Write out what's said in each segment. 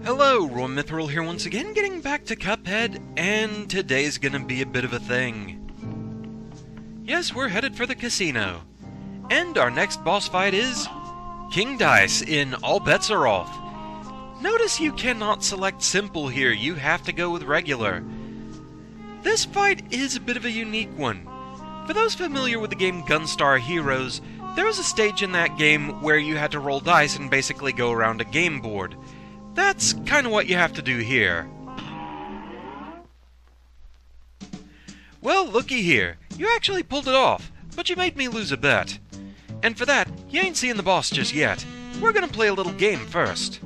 Hello, Roy Mithril here once again, getting back to Cuphead, and today's gonna be a bit of a thing. Yes, we're headed for the casino. And our next boss fight is King Dice in All Bets Are Off. Notice you cannot select simple here, you have to go with regular. This fight is a bit of a unique one. For those familiar with the game Gunstar Heroes, there was a stage in that game where you had to roll dice and basically go around a game board. That's kind of what you have to do here. Well, looky here. You actually pulled it off, but you made me lose a bet. And for that, you ain't seeing the boss just yet. We're gonna play a little game first.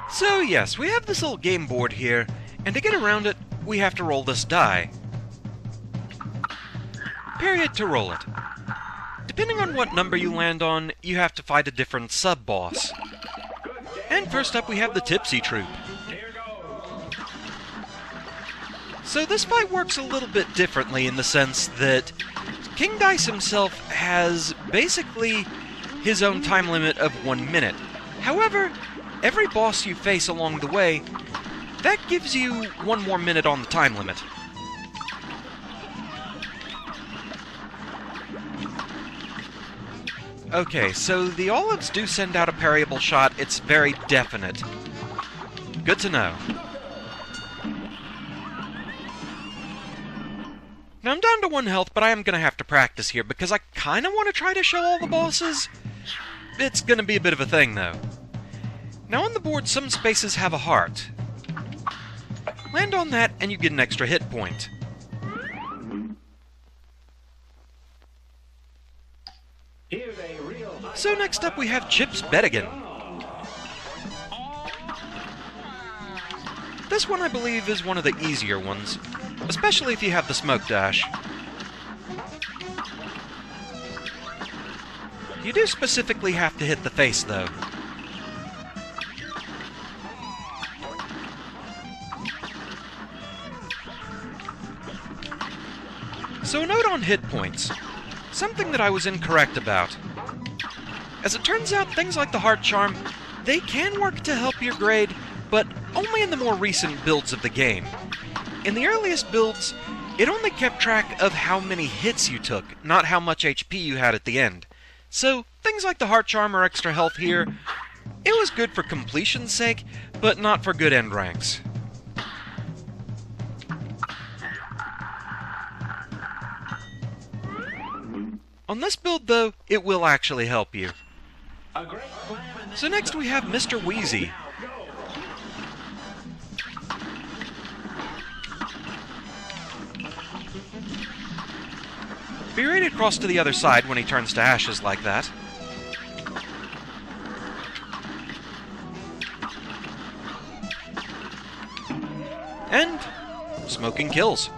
So yes, we have this little game board here, and to get around it, we have to roll this die. Period to roll it. Depending on what number you land on, you have to fight a different sub-boss. And first up we have the Tipsy Troop. So this fight works a little bit differently in the sense that King Dice himself has basically his own time limit of 1 minute. However, every boss you face along the way, that gives you 1 more minute on the time limit. Okay, so the olives do send out a parryable shot. It's very definite. Good to know. Now I'm down to 1 health, but I am going to have to practice here because I kind of want to try to show all the bosses. It's going to be a bit of a thing, though. Now on the board, some spaces have a heart. Land on that and you get an extra hit point. So next up we have Chips Bettigan. This one I believe is one of the easier ones, especially if you have the smoke dash. You do specifically have to hit the face though. So a note on hit points. Something that I was incorrect about. As it turns out, things like the Heart Charm, they can work to help your grade, but only in the more recent builds of the game. In the earliest builds, it only kept track of how many hits you took, not how much HP you had at the end. So, things like the Heart Charm or extra health here, it was good for completion's sake, but not for good end ranks. On this build, though, it will actually help you. So next we have Mr. Wheezy. Be ready to cross to the other side when he turns to ashes like that. And smoking kills.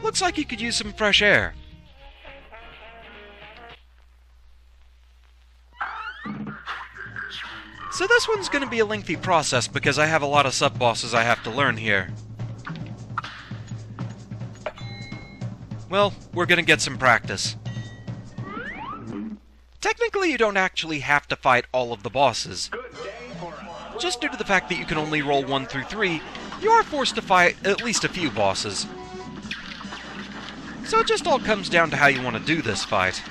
Looks like he could use some fresh air. So this one's going to be a lengthy process because I have a lot of sub-bosses I have to learn here. Well, we're going to get some practice. Technically, you don't actually have to fight all of the bosses. Just due to the fact that you can only roll 1 through 3, you are forced to fight at least a few bosses. So it just all comes down to how you want to do this fight.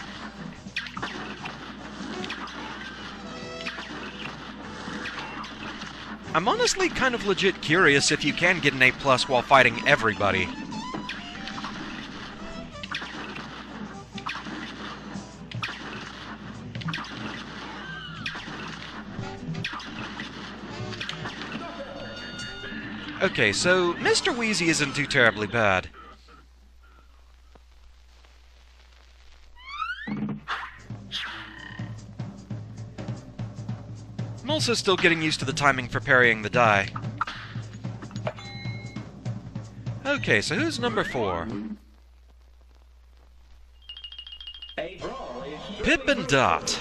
I'm honestly kind of legit curious if you can get an A+ while fighting everybody. Okay, so Mr. Wheezy isn't too terribly bad. I'm also still getting used to the timing for parrying the die. Okay, so who's number 4? Pip and Dot.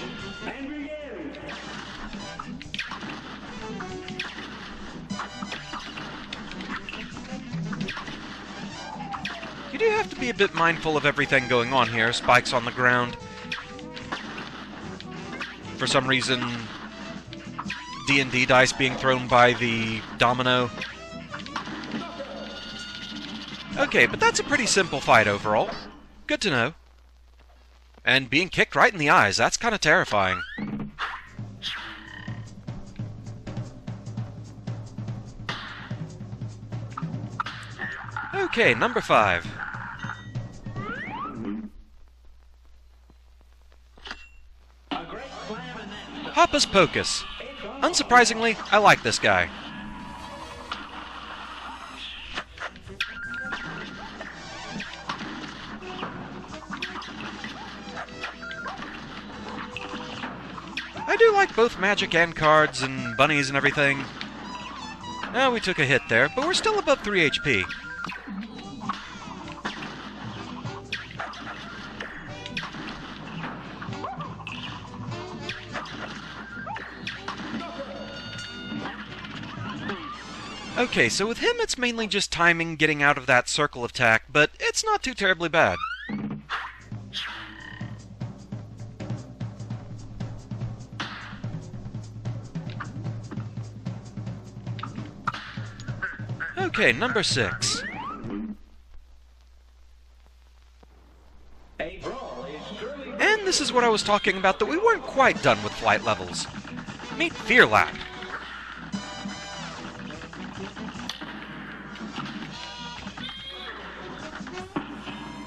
You do have to be a bit mindful of everything going on here. Spikes on the ground. for some reason, D&D dice being thrown by the domino. Okay, but that's a pretty simple fight overall. Good to know. And being kicked right in the eyes, that's kind of terrifying. Okay, number 5. Hocus Pocus. Unsurprisingly, I like this guy. I do like both magic and cards and bunnies and everything. Now we took a hit there, but we're still above 3 HP. Okay, so with him it's mainly just timing getting out of that circle attack, but it's not too terribly bad. Okay, number 6. And this is what I was talking about, that we weren't quite done with flight levels. Meet Fear Lap.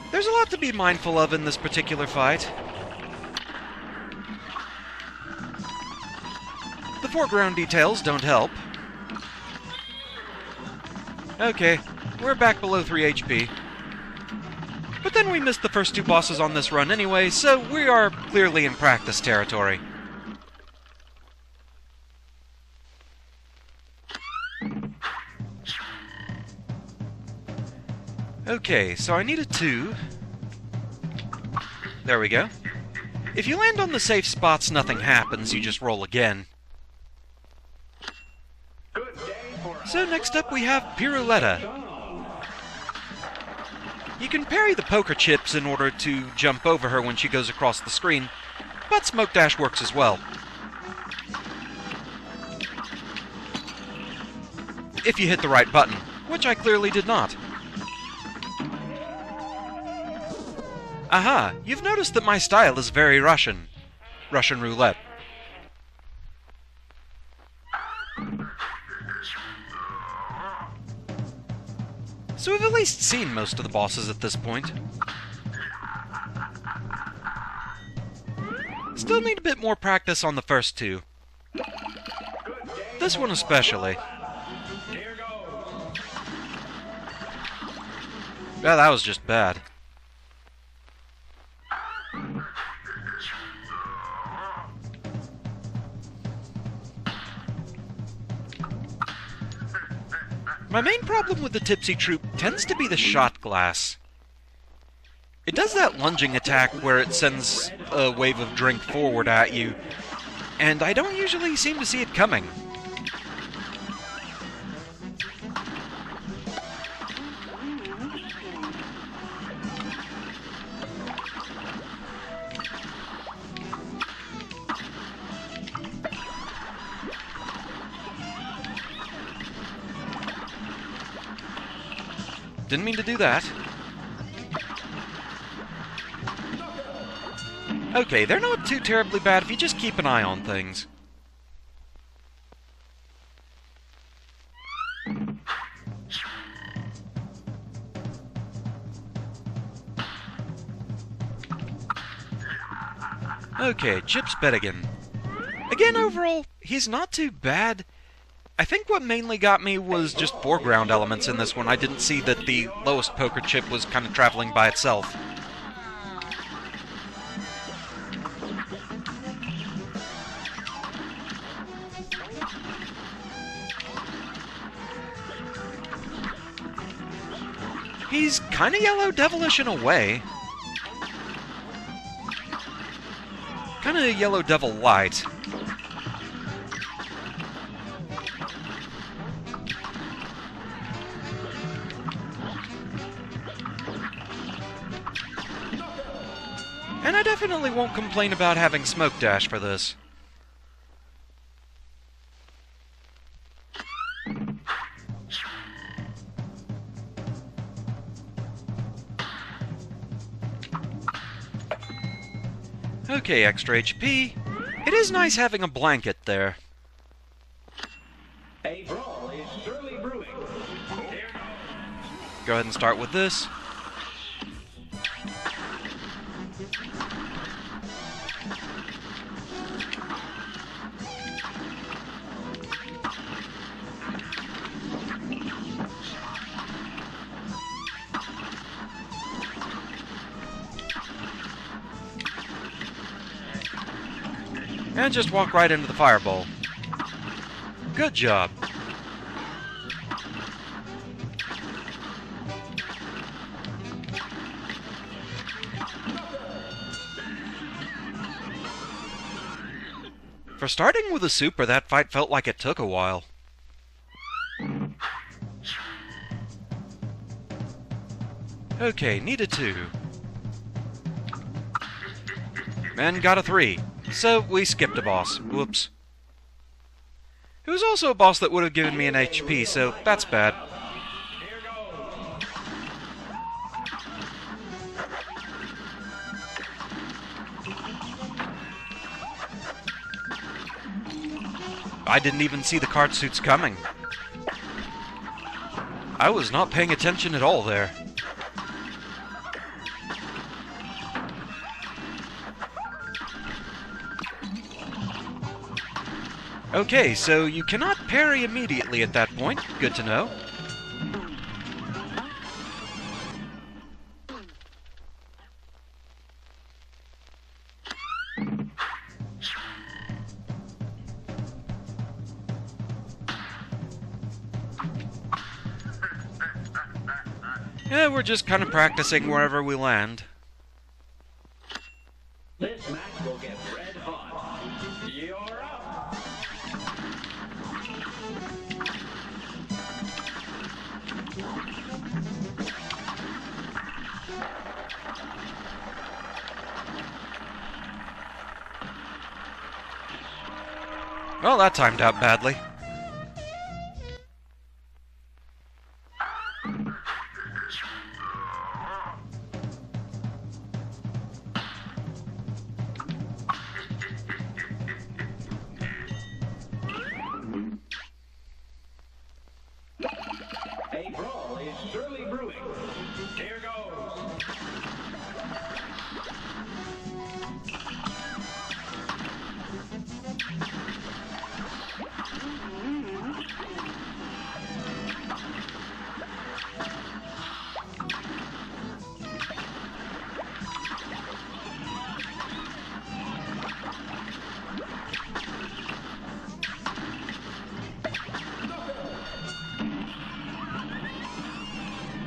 There's a lot to be mindful of in this particular fight. The foreground details don't help. Okay, we're back below 3 HP. But then we missed the first 2 bosses on this run anyway, so we are clearly in practice territory. Okay, so I need a 2. There we go. If you land on the safe spots, nothing happens, you just roll again. So next up we have Piruletta. You can parry the poker chips in order to jump over her when she goes across the screen, but Smoke Dash works as well. If you hit the right button, which I clearly did not. Aha! You've noticed that my style is very Russian. Russian roulette. So we've at least seen most of the bosses at this point. Still need a bit more practice on the first 2. This one especially. Yeah, that was just bad. My main problem with the Tipsy Troop tends to be the shot glass. It does that lunging attack where it sends a wave of drink forward at you, and I don't usually seem to see it coming. Didn't mean to do that. Okay, they're not too terribly bad if you just keep an eye on things. Okay, Chip's Bedigan. Again, overall, he's not too bad. I think what mainly got me was just foreground elements in this one. I didn't see that the lowest poker chip was kind of traveling by itself. He's kind of Yellow Devilish in a way. Kind of Yellow Devil light. And I definitely won't complain about having Smoke Dash for this. Okay, extra HP. It is nice having a blanket there. A brawl is surely brewing. Go ahead and start with this. And just walk right into the fireball. Good job. For starting with a super, that fight felt like it took a while. Okay, need a 2. And got a 3. So we skipped a boss. Whoops. It was also a boss that would have given me an HP, so that's bad. I didn't even see the card suits coming. I was not paying attention at all there. Okay, so you cannot parry immediately at that point. Good to know. Yeah, we're just kind of practicing wherever we land. This match will get red hot. You're up. Well, that timed out badly. A brawl is surely brewing. Here goes.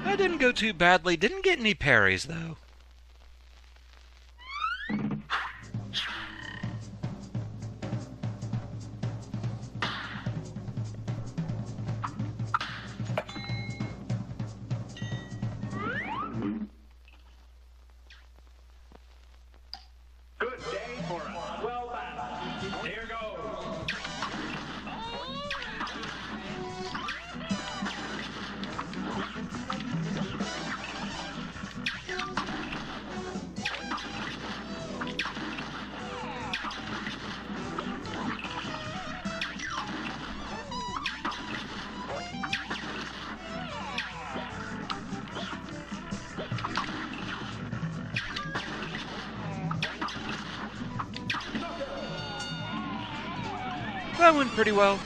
That didn't go too badly. Didn't get any parries, though. Good day for us. Well battled. Here goes. That went pretty well.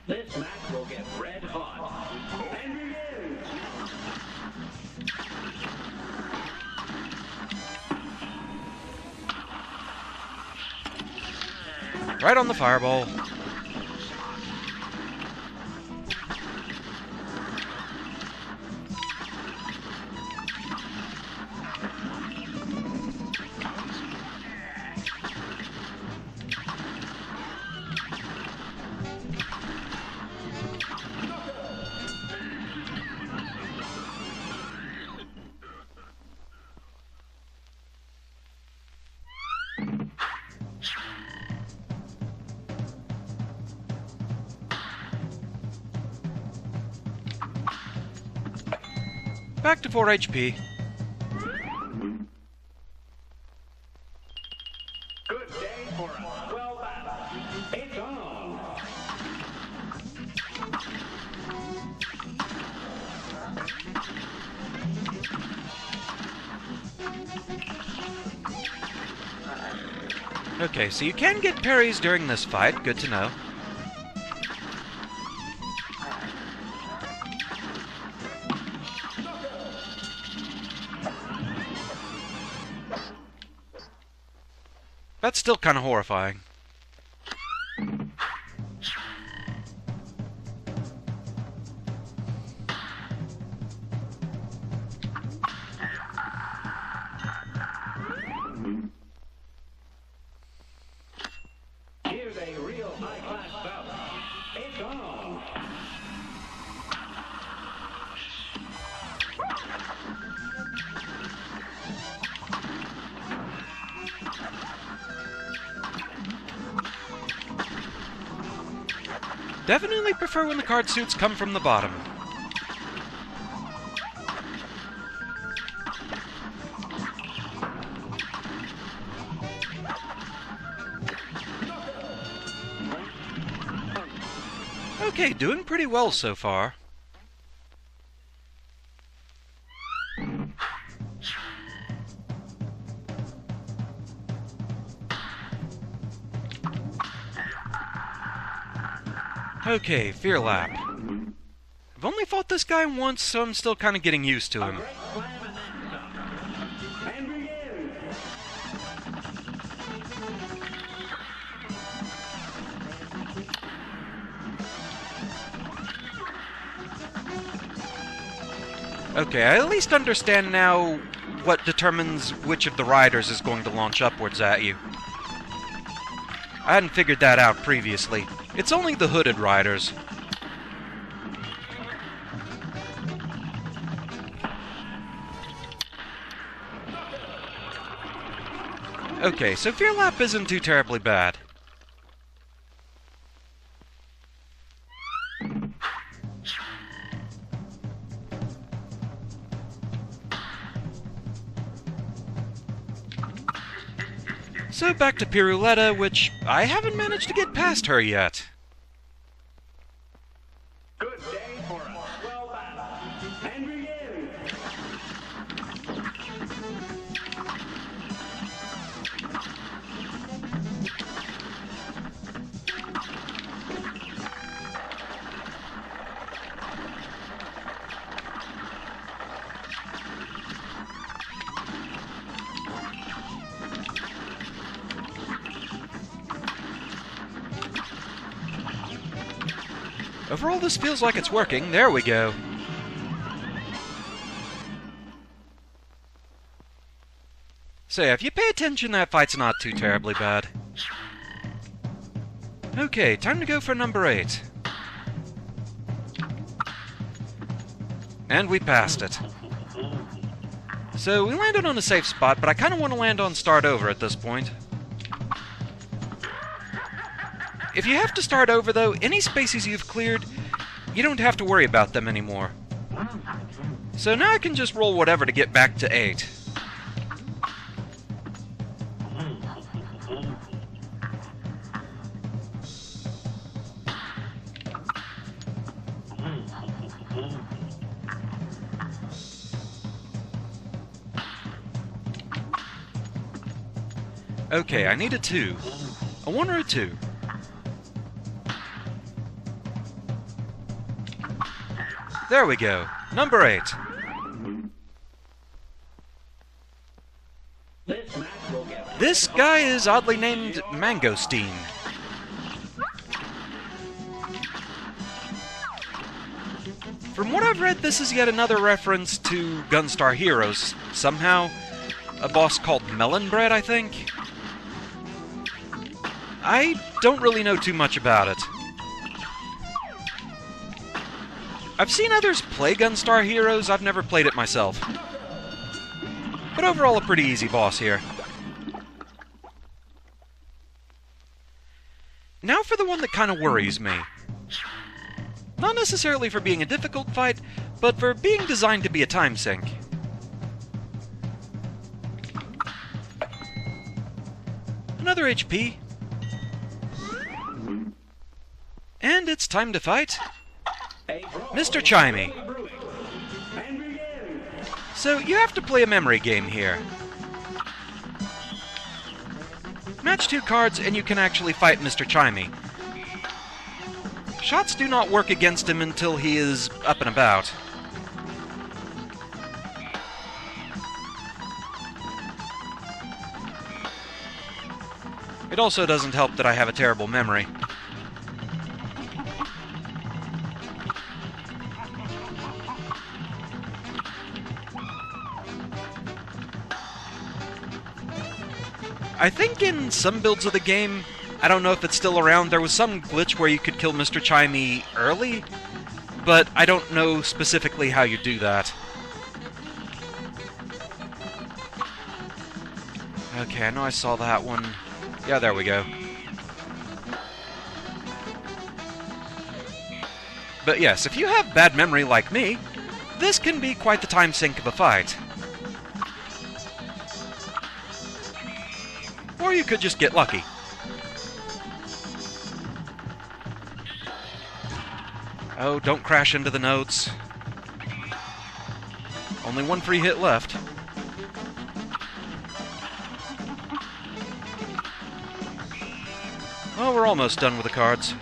This match will get red hot. And begins. Right on the fireball. back to 4 HP. Good day for a swell battle. It's on. Okay, so you can get parries during this fight. Good to know. That's still kind of horrifying. Here's a real high-class bout. It's on. Definitely prefer when the card suits come from the bottom. Okay, doing pretty well so far. Okay, Fear Lap. I've only fought this guy once, so I'm still kind of getting used to him. Great slam and then some. And begin. Okay, I at least understand now what determines which of the riders is going to launch upwards at you. I hadn't figured that out previously. It's only the hooded riders. Okay, so Fear Lap isn't too terribly bad. So back to Piruletta, which I haven't managed to get past her yet. Good day for a swell battle. And begin. Overall, this feels like it's working. There we go. So yeah, if you pay attention, that fight's not too terribly bad. Okay, time to go for number 8. And we passed it. So we landed on a safe spot, but I kind of want to land on start over at this point. If you have to start over, though, any spaces you've cleared, you don't have to worry about them anymore. So now I can just roll whatever to get back to 8. Okay, I need a 2. A 1 or a 2. There we go. Number 8. This match will get This guy is oddly named Mangosteen. From what I've read, this is yet another reference to Gunstar Heroes, somehow. A boss called Melon Bread, I think? I don't really know too much about it. I've seen others play Gunstar Heroes, I've never played it myself. But overall, a pretty easy boss here. Now for the one that kind of worries me. Not necessarily for being a difficult fight, but for being designed to be a time sink. Another HP. And it's time to fight Mr. Chimey. So you have to play a memory game here. Match 2 cards and you can actually fight Mr. Chimey. Shots do not work against him until he is up and about. It also doesn't help that I have a terrible memory. I think in some builds of the game, I don't know if it's still around, there was some glitch where you could kill Mr. Chimey early, but I don't know specifically how you do that. Okay, I know I saw that one. Yeah, there we go. But yes, if you have bad memory like me, this can be quite the time sink of a fight. Or you could just get lucky. Oh, don't crash into the notes. Only one free hit left. Oh, we're almost done with the cards.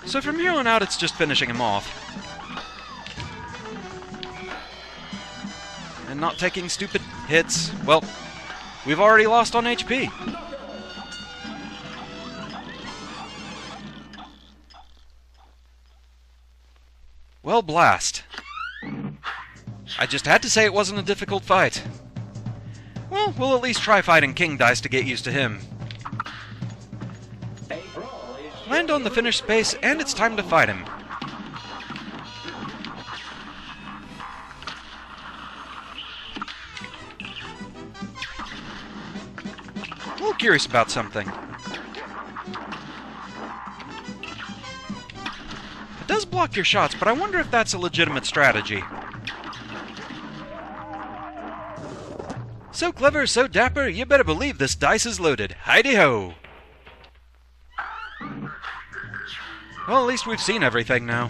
So from here on out, it's just finishing him off. And not taking stupid hits. Well, we've already lost on HP. Well, blast. I just had to say it wasn't a difficult fight. Well, we'll at least try fighting King Dice to get used to him. Land on the finished space, and it's time to fight him. A little curious about something. It does block your shots, but I wonder if that's a legitimate strategy. So clever, so dapper, you better believe this dice is loaded. Heidi-ho! Well, at least we've seen everything now.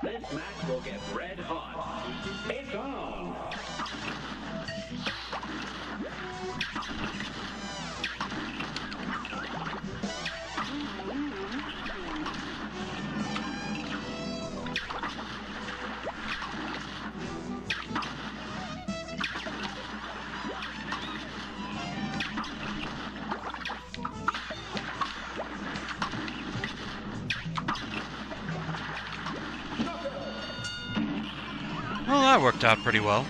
This match will get red hot. It's on! that worked out pretty well.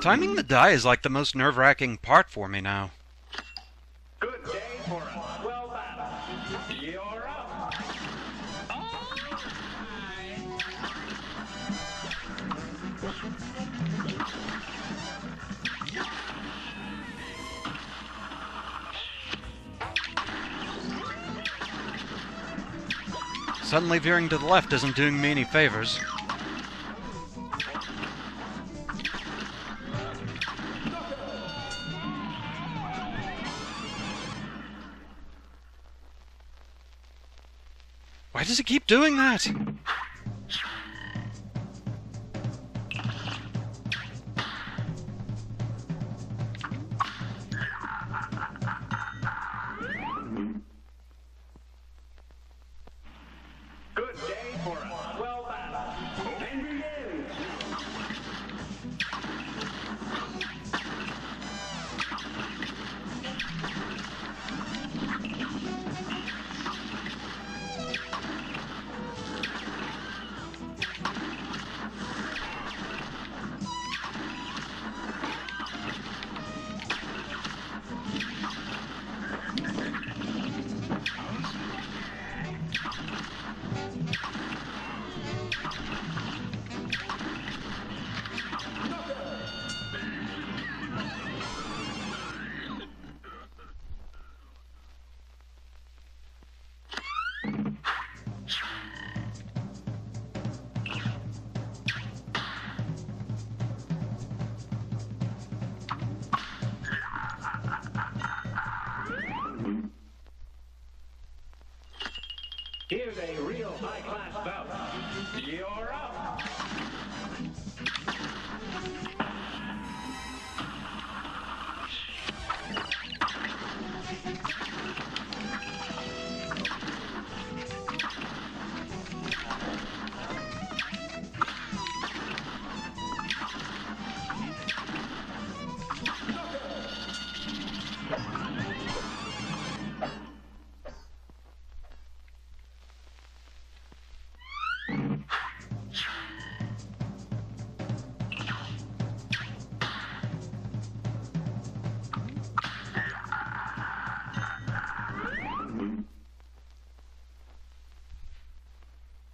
Timing the die is like the most nerve-wracking part for me now. Good day for a swell battle. You're up. Suddenly veering to the left isn't doing me any favors. Why does it keep doing that? Good day for a swell battle. And begins. Here's a real high-class bout. You're up.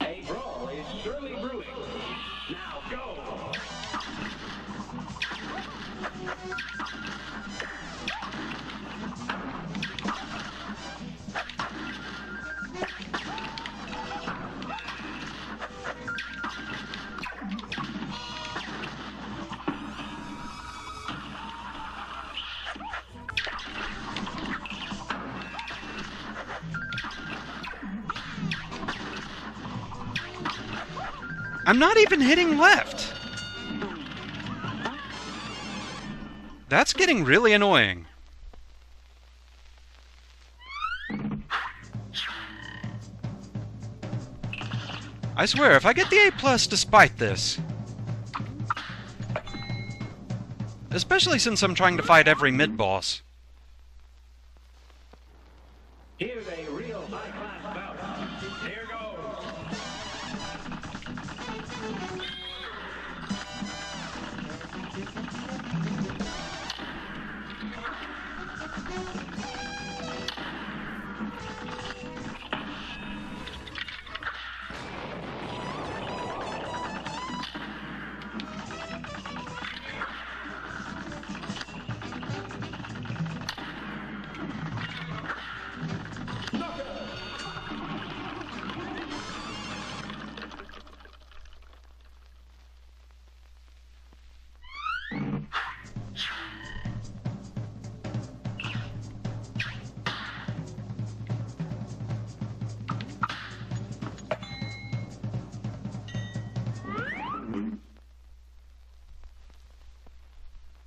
A brawl is surely brewing. Now go. I'm not even hitting left! That's getting really annoying. I swear, if I get the A+ despite this, especially since I'm trying to fight every mid-boss. Here's a real high-class bout. Here goes.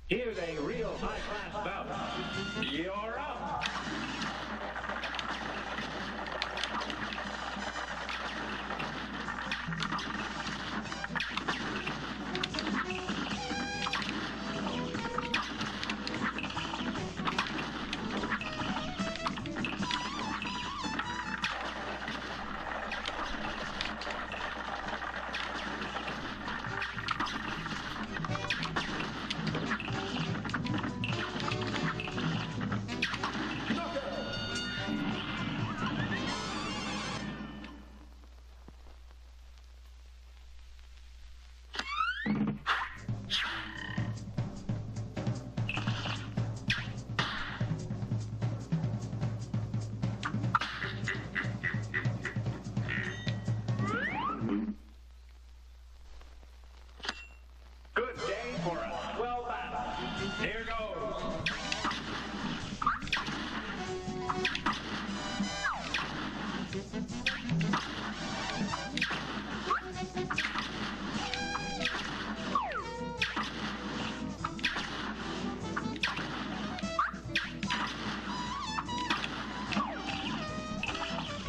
Here's a real high-class bout. You're up.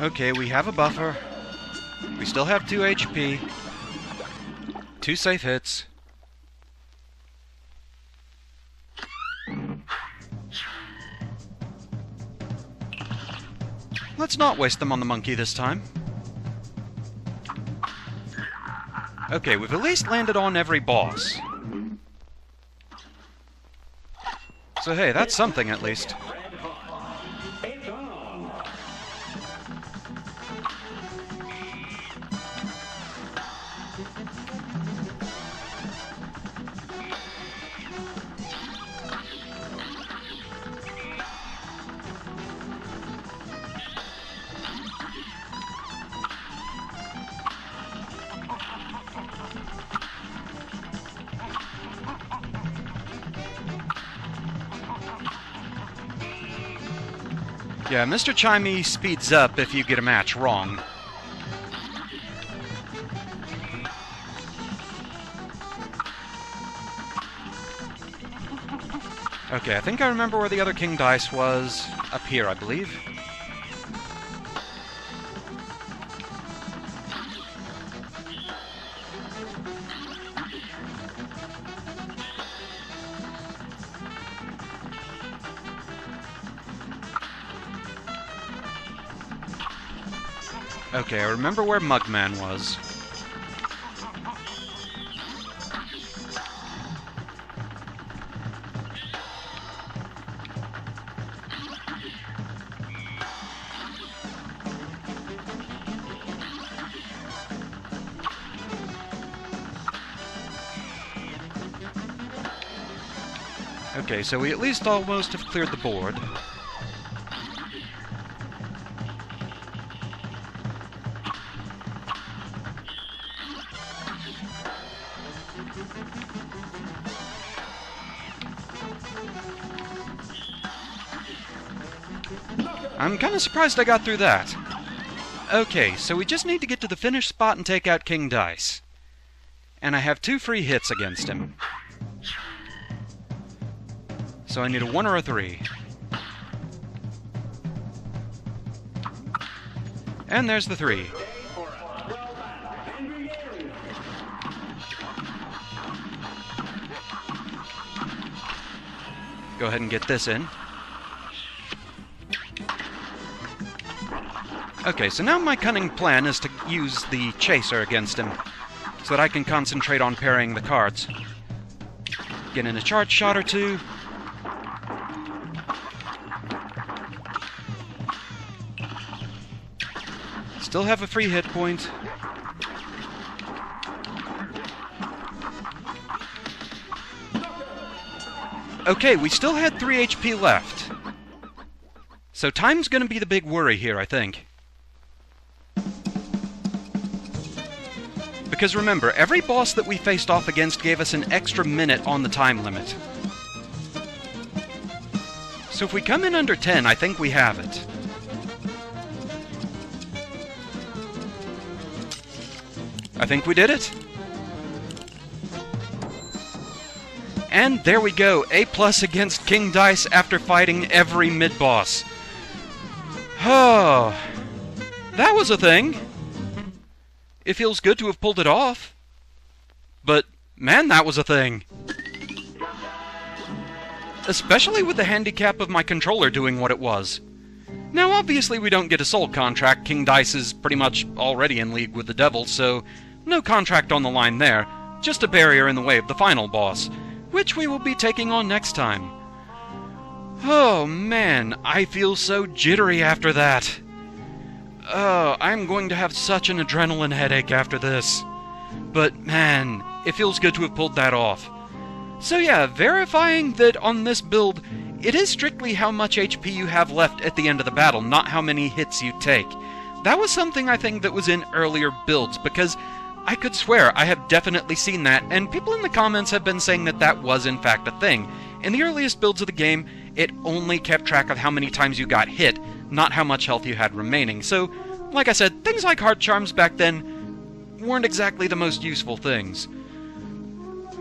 Okay, we have a buffer. We still have 2 HP. 2 safe hits. Let's not waste them on the monkey this time. Okay, we've at least landed on every boss. So hey, that's something at least. It's on. Yeah, Mr. Chimey speeds up if you get a match wrong. Okay, I think I remember where the other king dice was. Up here, I believe. Okay, I remember where Mugman was. Okay, so we at least almost have cleared the board. I'm kind of surprised I got through that. Okay, so we just need to get to the finish spot and take out King Dice. And I have 2 free hits against him. So I need a 1 or a 3. And there's the 3. Go ahead and get this in. Okay, so now my cunning plan is to use the chaser against him, so that I can concentrate on parrying the cards. Get in a charge shot or 2. Still have a free hit point. Okay, we still had 3 HP left. So time's gonna be the big worry here, I think. Because remember, every boss that we faced off against gave us an extra minute on the time limit. So if we come in under 10, I think we have it. I think we did it. And there we go, A+ against King Dice after fighting every mid-boss. Oh, that was a thing. It feels good to have pulled it off. But, man, that was a thing. Especially with the handicap of my controller doing what it was. Now, obviously we don't get a soul contract. King Dice is pretty much already in league with the devil, so no contract on the line there. Just a barrier in the way of the final boss, which we will be taking on next time. Oh, man, I feel so jittery after that. Oh, I'm going to have such an adrenaline headache after this. But, man, it feels good to have pulled that off. So yeah, verifying that on this build, it is strictly how much HP you have left at the end of the battle, not how many hits you take. That was something I think that was in earlier builds, because I could swear I have definitely seen that, and people in the comments have been saying that that was in fact a thing. In the earliest builds of the game, it only kept track of how many times you got hit, not how much health you had remaining. So, like I said, things like heart charms back then weren't exactly the most useful things.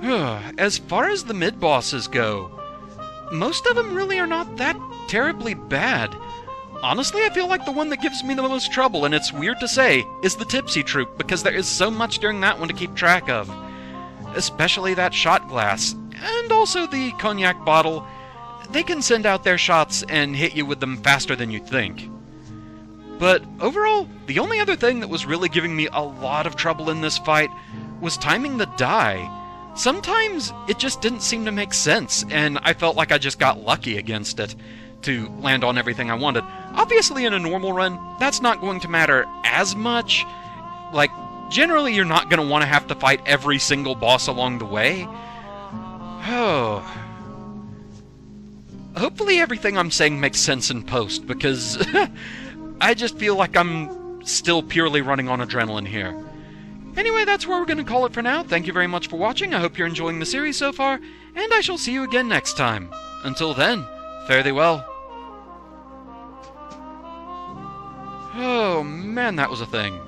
As far as the mid-bosses go, most of them really are not that terribly bad. honestly, I feel like the one that gives me the most trouble, and it's weird to say, is the Tipsy Troop, because there is so much during that one to keep track of. Especially that shot glass, and also the cognac bottle. They can send out their shots and hit you with them faster than you'd think. But overall, the only other thing that was really giving me a lot of trouble in this fight was timing the die. Sometimes it just didn't seem to make sense, and I felt like I just got lucky against it to land on everything I wanted. Obviously, in a normal run, that's not going to matter as much. Like, generally, you're not going to want to have to fight every single boss along the way. Oh. Hopefully everything I'm saying makes sense in post, because I just feel like I'm still purely running on adrenaline here. Anyway, that's where we're going to call it for now. Thank you very much for watching. I hope you're enjoying the series so far, and I shall see you again next time. Until then, fare thee well. Oh man, that was a thing.